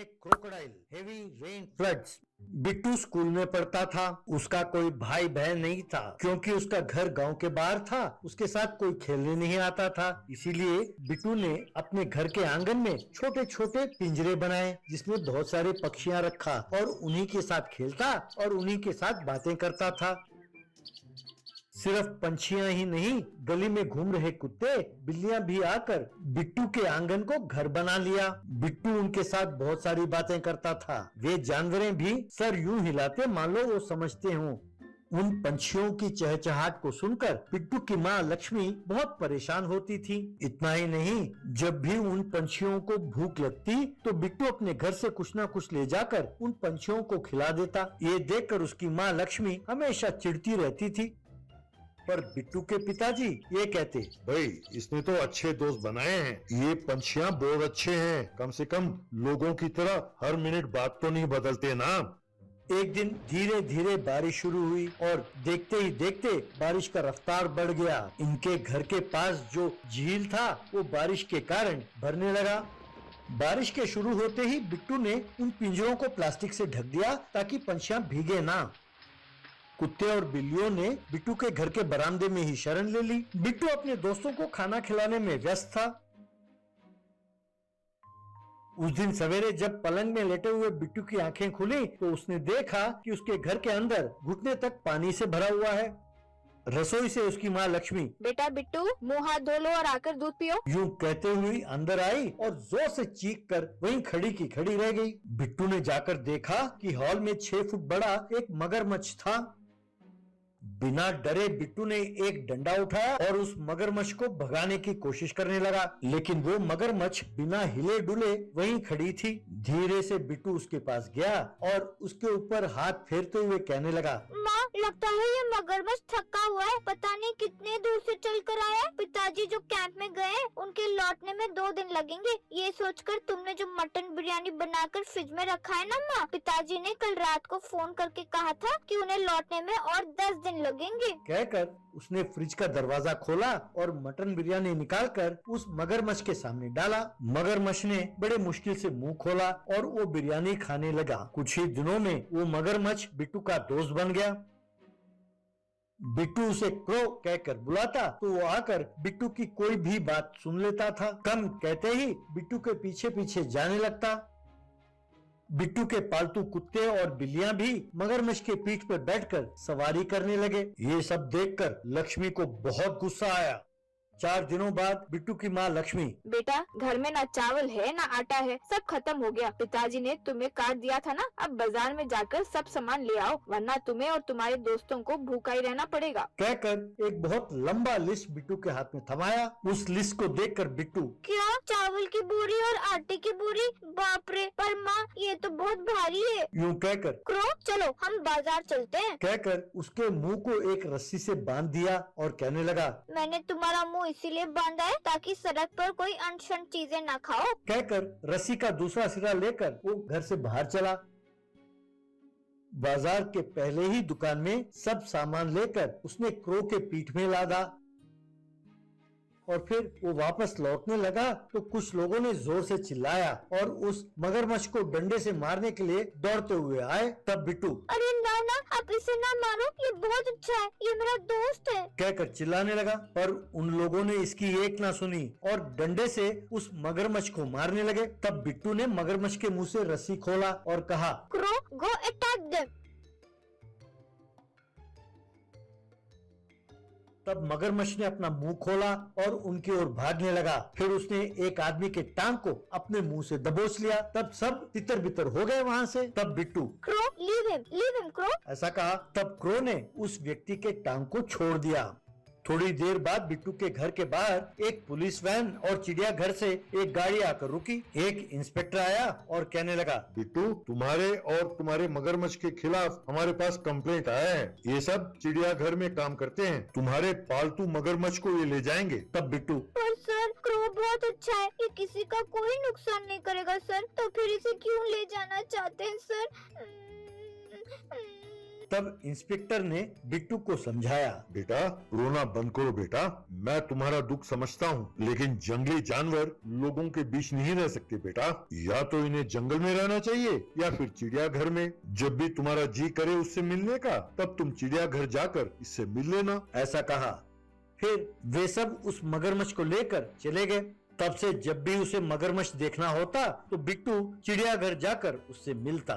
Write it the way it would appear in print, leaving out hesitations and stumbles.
Crocodile heavy rain floods. Bittu school में पढ़ता था। उसका कोई भाई बहन नहीं था क्योंकि उसका घर गांव के बाहर था। उसके साथ कोई खेलने नहीं आता था। इसीलिए बिट्टू ने अपने घर के आंगन में छोटे छोटे पिंजरे बनाए जिसमें बहुत सारे पक्षियां रखा और उन्हीं के साथ खेलता और उन्हीं के साथ बातें करता था। सिर्फ पंछियां ही नहीं, गली में घूम रहे कुत्ते बिल्लियां भी आकर बिट्टू के आंगन को घर बना लिया। बिट्टू उनके साथ बहुत सारी बातें करता था। वे जानवरें भी सर यूं हिलाते मान लो वो समझते हों। उन पंछियों की चहचहाट को सुनकर बिट्टू की माँ लक्ष्मी बहुत परेशान होती थी। इतना ही नहीं, जब भी उन पंछियों को भूख लगती तो बिट्टू अपने घर से कुछ न कुछ ले जाकर उन पंछियों को खिला देता। ये देखकर उसकी माँ लक्ष्मी हमेशा चिढ़ती रहती थी। पर बिट्टू के पिताजी ये कहते, भाई इसने तो अच्छे दोस्त बनाए हैं। ये पंछियां बहुत अच्छे हैं। कम से कम लोगों की तरह हर मिनट बात तो नहीं बदलते ना। एक दिन धीरे धीरे बारिश शुरू हुई और देखते ही देखते बारिश का रफ्तार बढ़ गया। इनके घर के पास जो झील था वो बारिश के कारण भरने लगा। बारिश के शुरू होते ही बिट्टू ने उन पिंजरों को प्लास्टिक से ढक दिया ताकि पंछियां भीगे ना। कुत्ते और बिल्लियों ने बिट्टू के घर के बरामदे में ही शरण ले ली। बिट्टू अपने दोस्तों को खाना खिलाने में व्यस्त था। उस दिन सवेरे जब पलंग में लेटे हुए बिट्टू की आंखें खुली तो उसने देखा कि उसके घर के अंदर घुटने तक पानी से भरा हुआ है। रसोई से उसकी माँ लक्ष्मी, बेटा बिट्टू मुंह हाथ धो लो और आकर दूध पियो। यूं कहते हुए अंदर आई और जोर से चीख कर वहीं खड़ी की खड़ी रह गई। बिट्टू ने जाकर देखा कि हॉल में 6 फुट बड़ा एक मगरमच्छ था। बिना डरे बिट्टू ने एक डंडा उठाया और उस मगरमच्छ को भगाने की कोशिश करने लगा, लेकिन वो मगरमच्छ बिना हिले डुले वहीं खड़ी थी। धीरे से बिट्टू उसके पास गया और उसके ऊपर हाथ फेरते हुए कहने लगा, माँ लगता है ये मगरमच्छ थका हुआ है, पता नहीं कितने दूर से चल कर आया है। पिताजी जो कैंप में गए उनके लौटने में 2 दिन लगेंगे। ये सोचकर तुमने जो मटन बिरयानी बनाकर फ्रिज में रखा है ना माँ, पिताजी ने कल रात को फोन करके कहा था कि उन्हें लौटने में और 10 दिन लगेंगे। कहकर उसने फ्रिज का दरवाजा खोला और मटन बिरयानी निकालकर उस मगरमच्छ के सामने डाला। मगरमच्छ ने बड़े मुश्किल से मुंह खोला और वो बिरयानी खाने लगा। कुछ ही दिनों में वो मगरमच्छ बिट्टू का दोस्त बन गया। बिट्टू उसे क्रो कहकर बुलाता तो वो आकर बिट्टू की कोई भी बात सुन लेता था। कम कहते ही बिट्टू के पीछे पीछे जाने लगता। बिट्टू के पालतू कुत्ते और बिल्लियां भी मगरमच्छ के पीठ पर बैठकर सवारी करने लगे। ये सब देखकर लक्ष्मी को बहुत गुस्सा आया। 4 दिनों बाद बिट्टू की माँ लक्ष्मी, बेटा घर में ना चावल है ना आटा है, सब खत्म हो गया। पिताजी ने तुम्हें काट दिया था ना, अब बाजार में जाकर सब सामान ले आओ वरना तुम्हें और तुम्हारे दोस्तों को भूखा ही रहना पड़ेगा। कहकर एक बहुत लंबा लिस्ट बिट्टू के हाथ में थमाया। उस लिस्ट को देखकर बिट्टू, क्या चावल की बोरी और आटे की बोरी? बाप रे, पर माँ ये तो बहुत भारी है। यूं कहकर क्रो चलो हम बाजार चलते हैं। कहकर उसके मुंह को एक रस्सी से बांध दिया और कहने लगा, मैंने तुम्हारा मुंह इसीलिए बांधा है ताकि सड़क पर कोई अनशन चीजें न खाओ। कहकर रस्सी का दूसरा सिरा लेकर वो घर से बाहर चला। बाजार के पहले ही दुकान में सब सामान लेकर उसने क्रो के पीठ में लादा और फिर वो वापस लौटने लगा तो कुछ लोगों ने जोर से चिल्लाया और उस मगरमच्छ को डंडे से मारने के लिए दौड़ते हुए आए। तब बिट्टू, अरे ना ना आप इसे ना मारो, ये बहुत अच्छा है, ये मेरा दोस्त है कहकर चिल्लाने लगा। पर उन लोगों ने इसकी एक ना सुनी और डंडे से उस मगरमच्छ को मारने लगे। तब बिट्टू ने मगरमच्छ के मुंह से रस्सी खोला और कहा, क्रो गो अटैक देम। तब मगरमच्छ ने अपना मुंह खोला और उनकी ओर भागने लगा। फिर उसने एक आदमी के टांग को अपने मुंह से दबोच लिया। तब सब तितर बितर हो गए वहाँ से। तब Bittu, crow leave him crow, ऐसा कहा। तब क्रो ने उस व्यक्ति के टांग को छोड़ दिया। थोड़ी देर बाद बिट्टू के घर के बाहर एक पुलिस वैन और चिड़ियाघर से एक गाड़ी आकर रुकी। एक इंस्पेक्टर आया और कहने लगा, बिट्टू तुम्हारे और तुम्हारे मगरमच्छ के खिलाफ हमारे पास कंप्लेंट आया है। ये सब चिड़ियाघर में काम करते हैं। तुम्हारे पालतू मगरमच्छ को ये ले जाएंगे। तब बिट्टू, पर सर क्रो बहुत अच्छा है, ये किसी का कोई नुकसान नहीं करेगा सर, तो फिर इसे क्यों ले जाना चाहते हैं सर? तब इंस्पेक्टर ने बिट्टू को समझाया। बेटा रोना बंद करो बेटा, मैं तुम्हारा दुख समझता हूँ, लेकिन जंगली जानवर लोगों के बीच नहीं रह सकते बेटा। या तो इन्हें जंगल में रहना चाहिए या फिर चिड़ियाघर में। जब भी तुम्हारा जी करे उससे मिलने का, तब तुम चिड़ियाघर जाकर इससे मिल लेना। ऐसा कहा। फिर वे सब उस मगरमच्छ को लेकर चले गए। तब से जब भी उसे मगरमच्छ देखना होता तो बिट्टू चिड़ियाघर जाकर उससे मिलता।